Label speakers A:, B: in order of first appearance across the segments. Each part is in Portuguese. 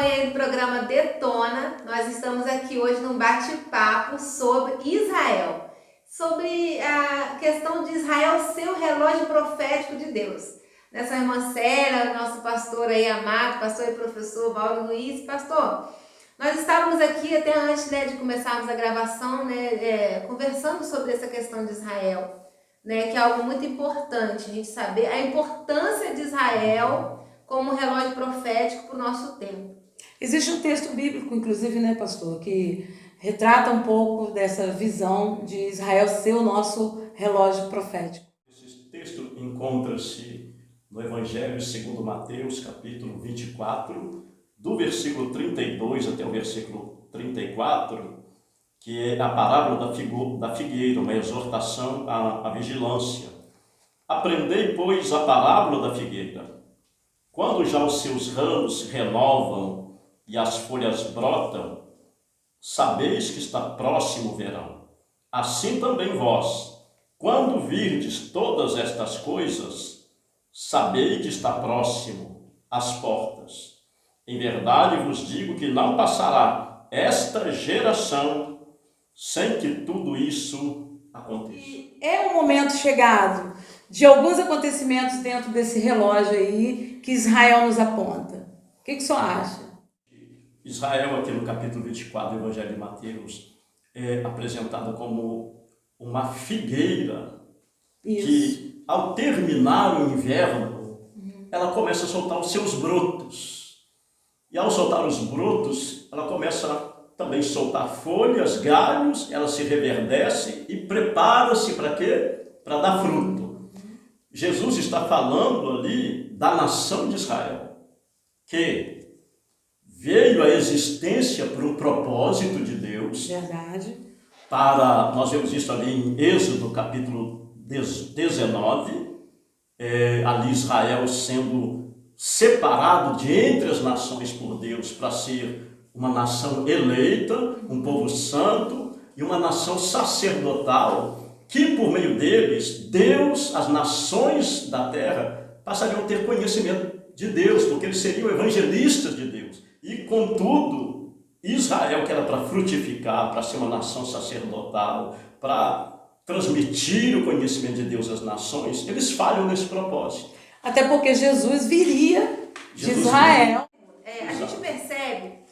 A: acompanha aí o programa Detona. Nós estamos aqui hoje num bate-papo sobre Israel. Sobre a questão de Israel ser o relógio profético de Deus. Nessa irmã Célia, nosso pastor aí amado, pastor e professor Paulo Luiz. Pastor, nós estávamos aqui até antes de começarmos a gravação, conversando sobre essa questão de Israel, que é algo muito importante a gente saber a importância de Israel como relógio profético para o nosso tempo.
B: Existe um texto bíblico, inclusive, pastor, que retrata um pouco dessa visão de Israel ser o nosso relógio profético.
C: Esse texto encontra-se no Evangelho segundo Mateus, capítulo 24, do versículo 32 até o versículo 34, que é a parábola da figueira, uma exortação à vigilância. Aprendei, pois, a parábola da figueira. Quando já os seus ramos renovam e as folhas brotam, sabeis que está próximo o verão. Assim também vós, quando virdes todas estas coisas, sabei que está próximo às portas. Em verdade vos digo que não passará esta geração sem que tudo isso aconteça.
B: E é um momento chegado de alguns acontecimentos dentro desse relógio aí que Israel nos aponta. O que o senhor acha?
C: Israel, aqui no capítulo 24 do Evangelho de Mateus, é apresentada como uma figueira. Isso. Que, ao terminar o inverno, ela começa a soltar os seus brotos. E ao soltar os brotos, ela começa também a soltar folhas, galhos, ela se reverdece e prepara-se para quê? Para dar fruto. Jesus está falando ali da nação de Israel, que veio à existência por um propósito de Deus.
B: Verdade.
C: Nós vemos isso ali em Êxodo, capítulo 19, ali Israel sendo separado de entre as nações por Deus para ser uma nação eleita, um povo santo e uma nação sacerdotal, que por meio deles, Deus, as nações da terra, passariam a ter conhecimento de Deus, porque eles seriam evangelistas de Deus. E, contudo, Israel, que era para frutificar, para ser uma nação sacerdotal, para transmitir o conhecimento de Deus às nações, eles falham nesse propósito.
B: Até porque Jesus viria de Israel.
A: A gente percebe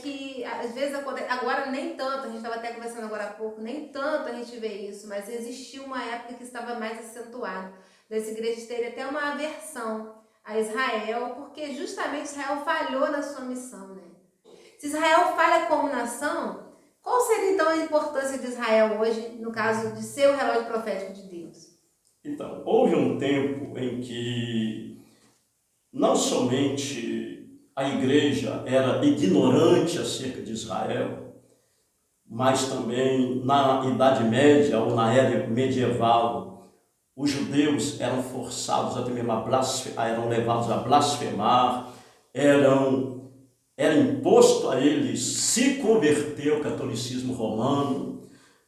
A: que às vezes agora nem tanto, a gente estava até conversando agora há pouco, nem tanto a gente vê isso, mas existiu uma época que estava mais acentuado dessa igreja ter até uma aversão a Israel, porque justamente Israel falhou na sua missão. Se Israel falha como nação, qual seria então a importância de Israel hoje, no caso de ser o relógio profético de Deus?
C: Então, houve um tempo em que não somente a igreja era ignorante acerca de Israel, mas também na Idade Média ou na era medieval, os judeus eram forçados até mesmo eram levados a blasfemar, era imposto a eles se converter ao catolicismo romano.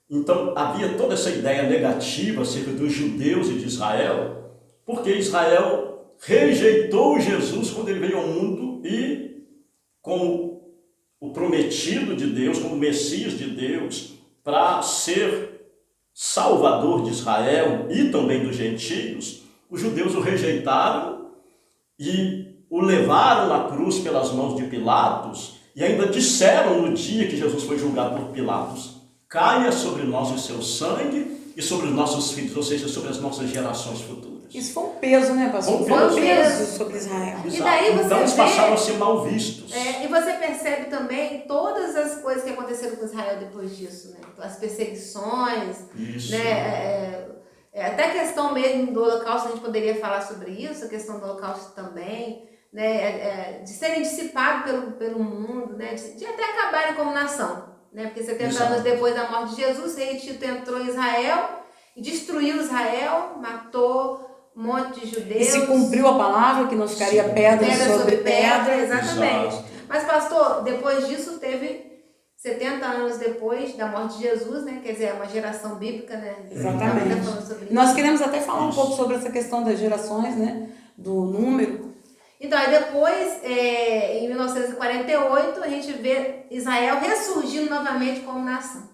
C: Então havia toda essa ideia negativa acerca dos judeus e de Israel, porque Israel rejeitou Jesus quando ele veio ao mundo e, como o prometido de Deus, como o Messias de Deus, para ser salvador de Israel e também dos gentios, os judeus o rejeitaram e o levaram na cruz pelas mãos de Pilatos e ainda disseram no dia que Jesus foi julgado por Pilatos: caia sobre nós o seu sangue e sobre os nossos filhos, ou seja, sobre as nossas gerações futuras.
B: Isso foi um peso, pastor? Foi um peso sobre Israel.
A: E daí você
C: então eles passaram a ser mal vistos.
A: E você percebe também todas as coisas que aconteceram com Israel depois disso, as perseguições,
C: isso.
A: Até a questão mesmo do Holocausto, a gente poderia falar sobre isso, a questão do Holocausto também, de serem dissipados pelo mundo, de até acabarem como nação, porque 70 anos depois da morte de Jesus, o rei Tito entrou em Israel e destruiu Israel, matou um monte de judeus.
B: E se cumpriu a palavra que não ficaria pedra sobre pedra.
A: Exatamente.
C: Exato.
A: Mas, pastor, depois disso teve 70 anos depois da morte de Jesus, quer dizer, é uma geração bíblica,
B: Exatamente. Nós queremos até falar um pouco sobre essa questão das gerações, do número.
A: Então, aí depois, em 1948, a gente vê Israel ressurgindo novamente como nação.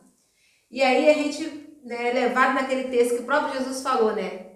A: E aí a gente, né, é levado naquele texto que o próprio Jesus falou, né?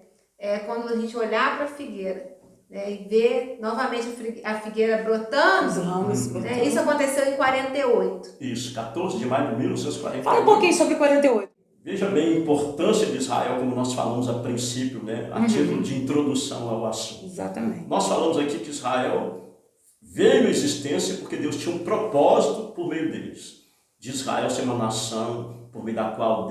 A: Quando a gente olhar para a figueira, né, e ver novamente a figueira brotando,
B: Os ramos
A: né,
B: brotando.
A: isso aconteceu em 48.
C: Isso, 14 de maio de 1948.
B: Fala um pouquinho sobre 48.
C: Veja bem a importância de Israel, como nós falamos a princípio, né? A título de introdução ao assunto.
B: Exatamente.
C: Nós falamos aqui que Israel veio à existência porque Deus tinha um propósito por meio deles. De Israel ser uma nação por meio da qual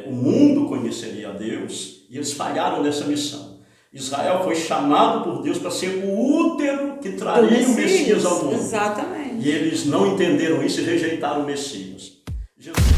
C: o mundo conheceria a Deus, e eles falharam nessa missão. Israel foi chamado por Deus para ser o útero que traria o Messias ao mundo.
B: Exatamente.
C: E eles não entenderam isso e rejeitaram o Messias. Jesus